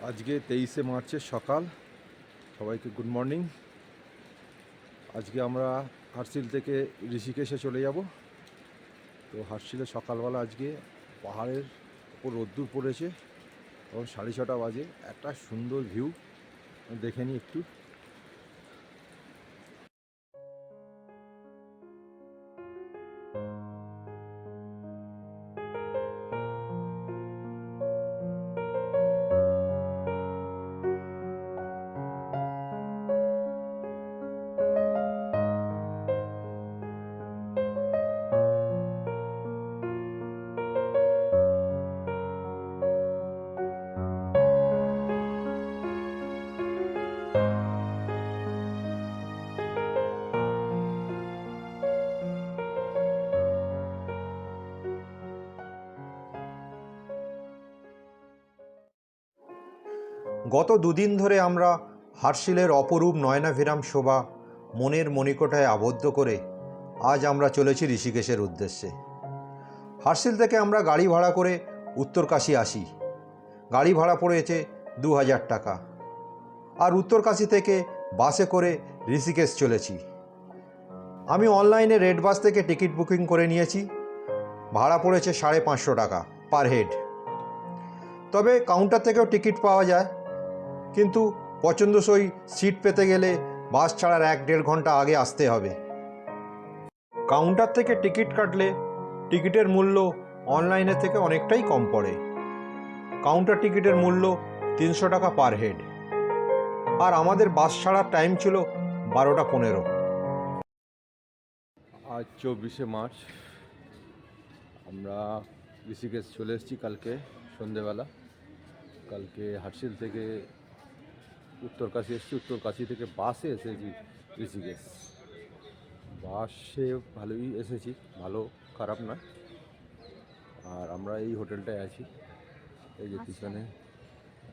আজকে 23শে মার্চের সকাল। সবাইকে গুড মর্নিং। আজকে আমরা হার্সিল থেকে ঋষিকেশে চলে যাব। তো হার্সিলে সকালবেলা আজকে পাহাড়ের ওপর রোদ্দুর পড়েছে, তখন 6:30 বাজে। একটা সুন্দর ভিউ দেখে নিই একটু। গত দুদিন ধরে আমরা হার্সিলের অপরূপ নয়নাভিরাম শোভা মনের মণিকোঠায় আবদ্ধ করে আজ আমরা চলেছি ঋষিকেশের উদ্দেশ্যে। হার্সিল থেকে আমরা গাড়ি ভাড়া করে উত্তরকাশী আসি। গাড়ি ভাড়া পড়েছে 2000 টাকা। আর উত্তরকাশী থেকে বাসে করে ঋষিকেশ চলেছি। আমি অনলাইনে রেড বাস থেকে টিকিট বুকিং করে নিয়েছি। ভাড়া পড়েছে 550 টাকা পার হেড। তবে কাউন্টার থেকেও টিকিট পাওয়া যায়, কিন্তু পছন্দসই সিট পেতে গেলে বাস ছাড়ার 1-1.5 ঘন্টা আগে আসতে হবে। কাউন্টার থেকে টিকিট কাটলে টিকিটের মূল্য অনলাইনের থেকে অনেকটাই কম পড়ে। কাউন্টার টিকিটের মূল্য 300 টাকা পার হেড। আর আমাদের বাস ছাড়ার টাইম ছিল 12:15। আজ 24শে মার্চ। আমরা ঋষিকেশ চলে এসেছি কালকে সন্ধেবেলা। কালকে হার্সিল থেকে উত্তরকাশী এসেছি, উত্তরকাশী থেকে বাসে এসেছি ঋষিকেশ। বাসে ভালোই এসেছি, ভালো খারাপ না। আর আমরা এই হোটেলটায় আছি, এই যে পিছনে।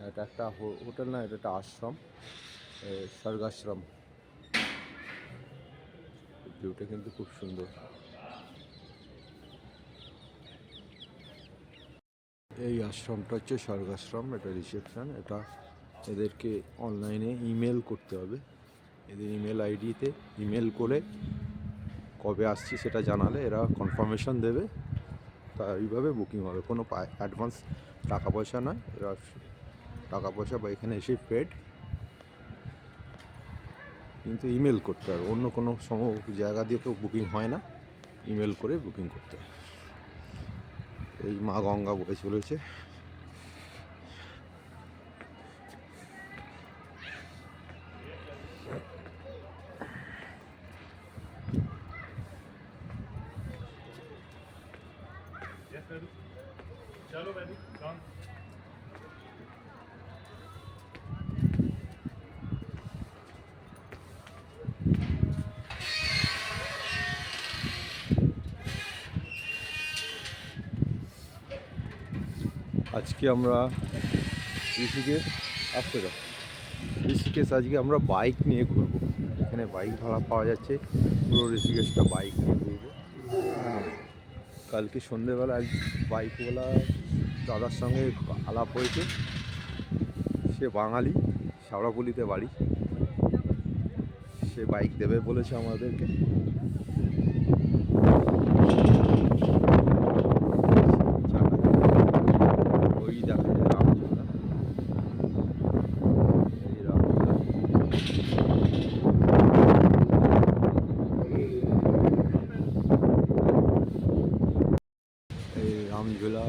এটা একটা হোটেল না, এটা একটা আশ্রম, স্বর্গাশ্রম। ভিউটা কিন্তু খুব সুন্দর। এই আশ্রমটা হচ্ছে স্বর্গাশ্রম, এটা রিসেপশন। এটা এদেরকে অনলাইনে ইমেল করতে হবে। এদের ইমেল আইডিতে ইমেল করে কবে আসছি সেটা জানালে এরা কনফার্মেশন দেবে, তা এইভাবে বুকিং হবে। কোনো অ্যাডভান্স টাকা পয়সা নয়, এরা টাকা পয়সা বা এখানে এসে পেড, কিন্তু ইমেল করতে হবে। অন্য কোনো জায়গা দিয়ে তো বুকিং হয় না, ইমেল করে বুকিং করতে হবে। এই মা গঙ্গা বয়ে চলেছে। আজকে আমরা ঋষিকেশ আজকে আমরা বাইক নিয়ে ঘুরবো। এখানে বাইক ভাড়া পাওয়া যাচ্ছে, পুরো ঋষিকেশটা বাইক নিয়ে ঘুরবো। কালকে সন্ধেবেলা এক বাইকওয়ালা দাদার সঙ্গে আলাপ হয়েছে। সে বাঙালি, শাওড়াফুলিতে বাড়ি। সে বাইক দেবে বলেছে আমাদেরকে। ওই দেখা যায় রামঝোলা, এই রামঝোলা। এই রামঝোলা।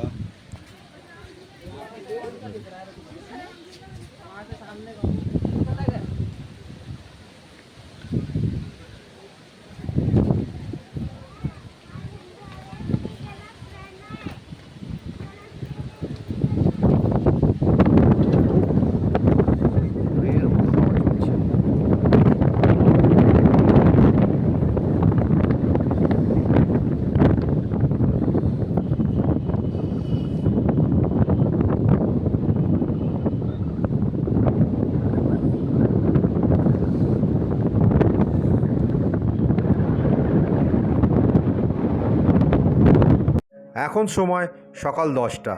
এখন সময় সকাল 10টা।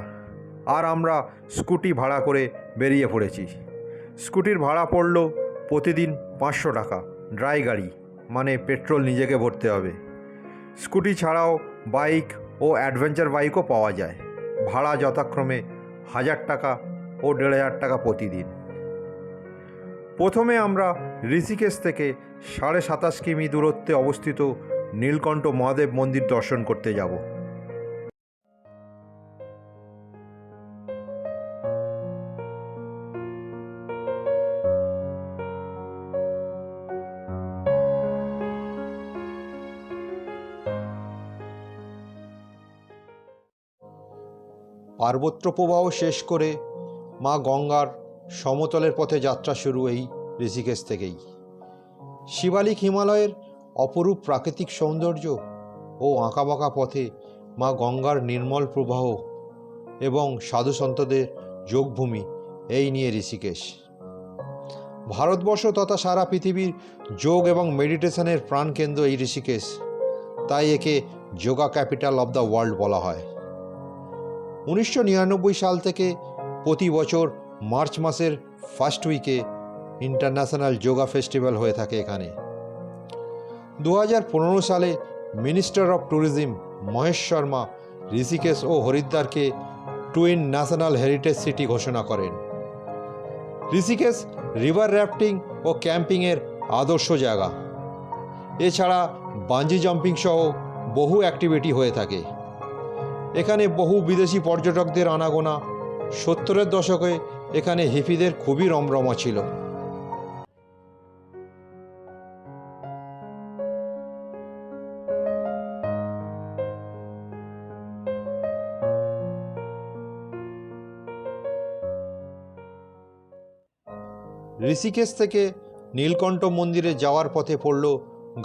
আর আমরা স্কুটি ভাড়া করে বেরিয়ে পড়েছি। স্কুটির ভাড়া পড়ল প্রতিদিন 500 টাকা। ড্রাই গাড়ি মানে পেট্রোল নিজেকে ভরতে হবে। স্কুটি ছাড়াও বাইক ও অ্যাডভেঞ্চার বাইকও পাওয়া যায়। ভাড়া যথাক্রমে 1000 টাকা ও 1500 টাকা প্রতিদিন। প্রথমে আমরা ঋষিকেশ থেকে 27.5 কিমি দূরত্বে অবস্থিত নীলকণ্ঠ মহাদেব মন্দির দর্শন করতে যাব। পার্বত্য প্রবাহ শেষ করে মা গঙ্গার সমতলের পথে যাত্রা শুরু এই ঋষিকেশ থেকেই। শিবালিক হিমালয়ের অপরূপ প্রাকৃতিক সৌন্দর্য ও আঁকাবাঁকা পথে মা গঙ্গার নির্মল প্রবাহ এবং সাধুসন্তদের যোগভূমি, এই নিয়ে ঋষিকেশ। ভারতবর্ষ তথা সারা পৃথিবীর যোগ এবং মেডিটেশনের প্রাণকেন্দ্র এই ঋষিকেশ, তাই একে yoga capital of the world বলা হয়। 1999 সাল থেকে প্রতি বছর মার্চ মাসের ফার্স্ট উইকে ইন্টারন্যাশনাল যোগা ফেস্টিভ্যাল হয়ে থাকে এখানে। 2015 সালে minister of tourism Mahesh Sharma Rishikesh ও হরিদ্বারকে টুইন ন্যাশনাল হেরিটেজ সিটি ঘোষণা করেন। ঋষিকেশ রিভার র্যাফটিং ও ক্যাম্পিংয়ের আদর্শ জায়গা। এছাড়া বাঞ্জি জাম্পিং সহ বহু অ্যাক্টিভিটি হয়ে থাকে। এখানে বহু বিদেশি পর্যটকদের আনাগোনা। 70-এর দশকে এখানে হিপিদের খুবই রমরমা ছিল। ঋষিকেশ থেকে নীলকণ্ঠ মন্দিরে যাওয়ার পথে পড়ল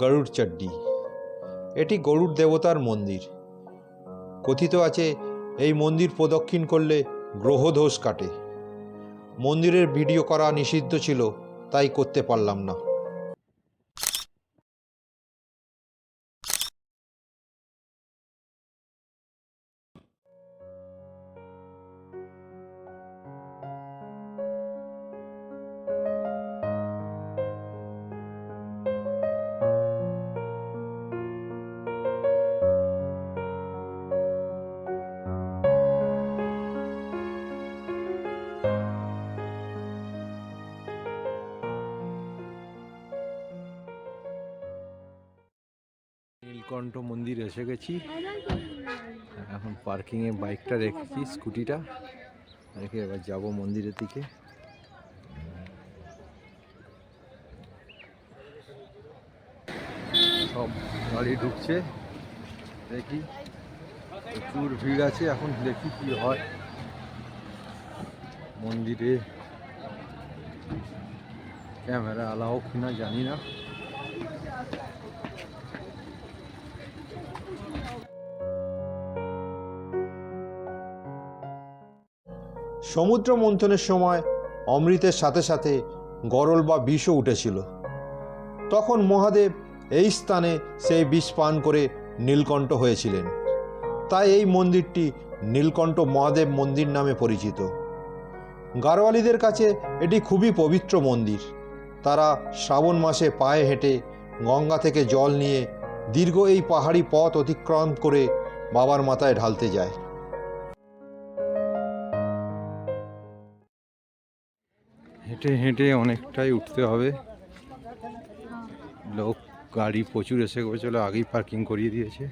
গরুড় চড্ডি। এটি গরুড় দেবতার মন্দির। কথিত আছে এই মন্দির প্রদক্ষিণ করলে গ্রহদোষ কাটে। মন্দিরের ভিডিও করা নিষিদ্ধ ছিল, তাই করতে পারলাম না। নীলকণ্ঠ মন্দির এসে গেছি। এখন পার্কিংয়ে বাইকটা রেখেছি, স্কুটিটা রেখে এবার যাব মন্দিরের দিকে। সব গাড়ি ঢুকছে, দেখি প্রচুর ভিড় আছে। এখন দেখি কি হয়। মন্দিরে ক্যামেরা অ্যালাউ কিনা জানি না। সমুদ্র মন্থনের সময় অমৃতের সাথে সাথে গরল বা বিষও উঠেছিল। তখন মহাদেব এই স্থানে সেই বিষ পান করে নীলকণ্ঠ হয়েছিলেন। তাই এই মন্দিরটি নীলকণ্ঠ মহাদেব মন্দির নামে পরিচিত। গাড়োয়ালিদের কাছে এটি খুবই পবিত্র মন্দির। তারা শ্রাবণ মাসে পায়ে হেঁটে গঙ্গা থেকে জল নিয়ে দীর্ঘ এই পাহাড়ি পথ অতিক্রম করে বাবার মাথায় ঢালতে যায়। হেঁটে হেঁটে অনেকটাই উঠতে হবে। লোক গাড়ি প্রচুর এসে গেছিল, আগেই পার্কিং করিয়ে দিয়েছে।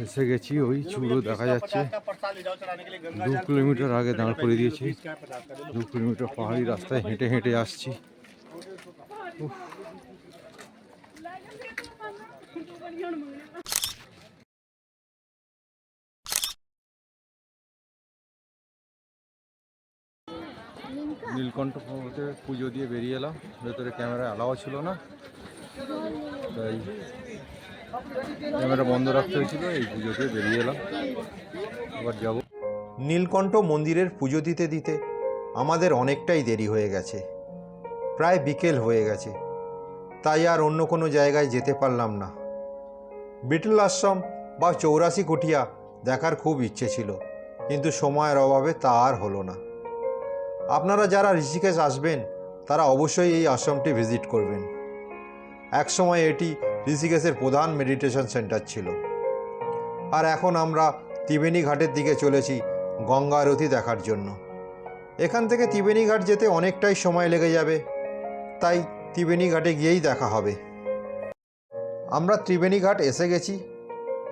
এসে গেছি, ওই চূড়ো দেখা যাচ্ছে। 2 কিলোমিটার আগে দাঁড় করে দিয়েছি। 2 কিলোমিটার পাহাড়ি রাস্তায় হেঁটে হেঁটে আসছি। নীলকণ্ঠ পর্বতে পুজো দিয়ে বেরিয়ে এলাম। ভেতরে ক্যামেরা অ্যালাও ছিল না, তাই ক্যামেরা বন্ধ রাখতে হয়েছিল, এই পুজোতে বেরিয়ে এলাম, আবার যাব। নীলকণ্ঠ মন্দিরের পুজো দিতে দিতে আমাদের অনেকটাই দেরি হয়ে গেছে, প্রায় বিকেল হয়ে গেছে। তাই আর অন্য কোনো জায়গায় যেতে পারলাম না। বিটল আশ্রম বা 84 কুটিয়া দেখার খুব ইচ্ছে ছিল, কিন্তু সময়ের অভাবে তা আর হলো না। আপনারা যারা ঋষিকেশ আসবেন তারা অবশ্যই এই আশ্রমটি ভিজিট করবেন। একসময় এটি ঋষিকেশের প্রধান মেডিটেশন সেন্টার ছিল। আর এখন আমরা ত্রিবেণী ঘাটের দিকে চলেছি গঙ্গা আরতি দেখার জন্য। এখান থেকে ত্রিবেণী ঘাট যেতে অনেকটাই সময় লেগে যাবে, তাই ত্রিবেণী ঘাটে গিয়েই দেখা হবে। আমরা ত্রিবেণী ঘাট এসে গেছি,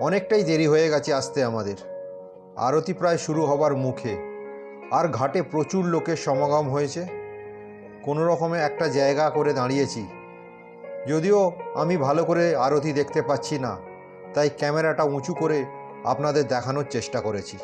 অনেকটাই দেরি হয়ে গেছে আসতে আমাদের। আরতি প্রায় শুরু হবার মুখে, আর ঘাটে প্রচুর লোকের সমাগম হয়েছে। কোনো রকমে একটা জায়গা করে দাঁড়িয়েছি, যদিও আমি ভালো করে আরতি দেখতে পাচ্ছি না, তাই ক্যামেরাটা উঁচু করে আপনাদের দেখানোর চেষ্টা করেছি।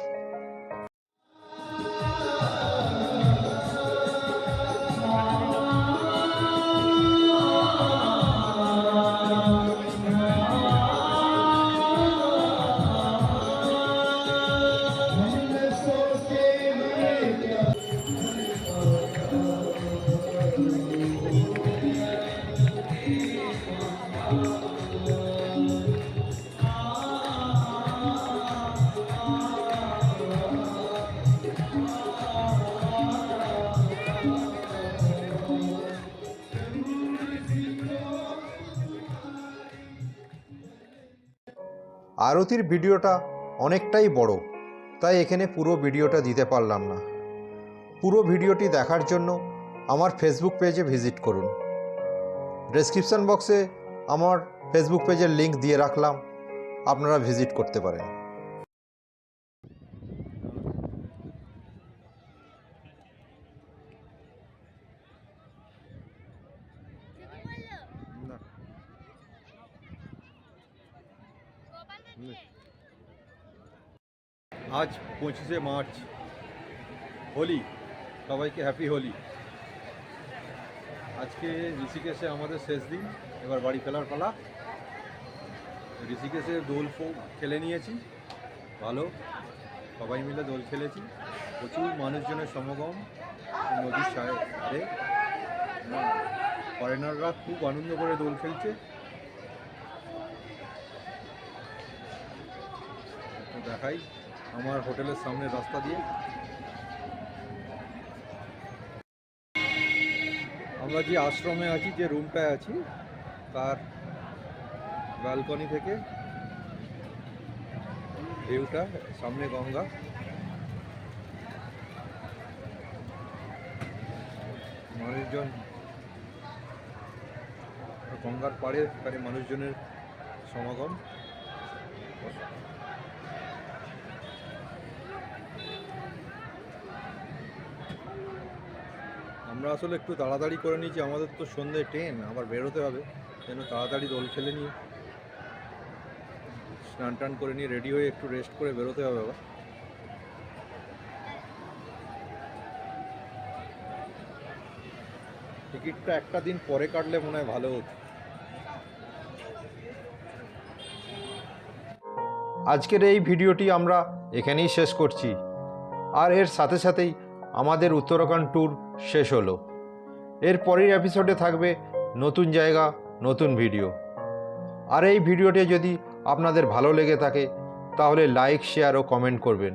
আরতির ভিডিওটা অনেকটাই বড়, তাই এখানে পুরো ভিডিওটা দিতে পারলাম না। পুরো ভিডিওটি দেখার জন্য আমার ফেসবুক পেজে ভিজিট করুন। ডেসক্রিপশন বক্সে আমার ফেসবুক পেজের লিংক দিয়ে রাখলাম, আপনারা ভিজিট করতে পারেন। আজ 25শে মার্চ, হোলি। সবাইকে হ্যাপি হোলি। আজকে ঋষিকেশে আমাদের শেষ দিন, এবার বাড়ি ফেরার পালা। ঋষিকেশে দোল খেলে নিয়েছি, ভালো, সবাই মিলে দোল খেলেছি। প্রচুর মানুষজনের সমাগম নদীর ধারে। ফরেনাররা খুব আনন্দ করে দোল খেলছে। দেখাই আমার হোটেলের সামনে রাস্তা দিয়ে। আমরা যে আশ্রমে আছি, যে রুমটায় আছি, তার ব্যালকনি থেকে ভিউটা, সামনে গঙ্গা, মানুষজন গঙ্গার পাড়ে মানুষজনের সমাগম। আমরা আসলে একটু তাড়াতাড়ি করে নিয়েছি, আমাদের তো সন্ধ্যে ট্রেন, আবার বেরোতে হবে, যেন তাড়াতাড়ি দোল খেলে নিয়ে স্নান টান করে নিয়ে রেডি হয়ে একটু রেস্ট করে বেরোতে হবে আবার। টিকিটটা একটা দিন পরে কাটলে মনে হয় ভালো হতো। আজকের এই ভিডিওটি আমরা এখানেই শেষ করছি, আর এর সাথে সাথেই আমাদের উত্তরাখণ্ড ট্যুর শেষ হলো। এর পরের এপিসোডে থাকবে নতুন জায়গা, নতুন ভিডিও। আর এই ভিডিওটি যদি আপনাদের ভালো লেগে থাকে তাহলে লাইক, শেয়ার ও কমেন্ট করবেন।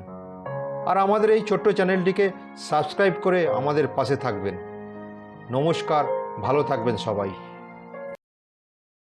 আর আমাদের এই ছোট্ট চ্যানেলটিকে সাবস্ক্রাইব করে আমাদের পাশে থাকবেন। নমস্কার, ভালো থাকবেন সবাই।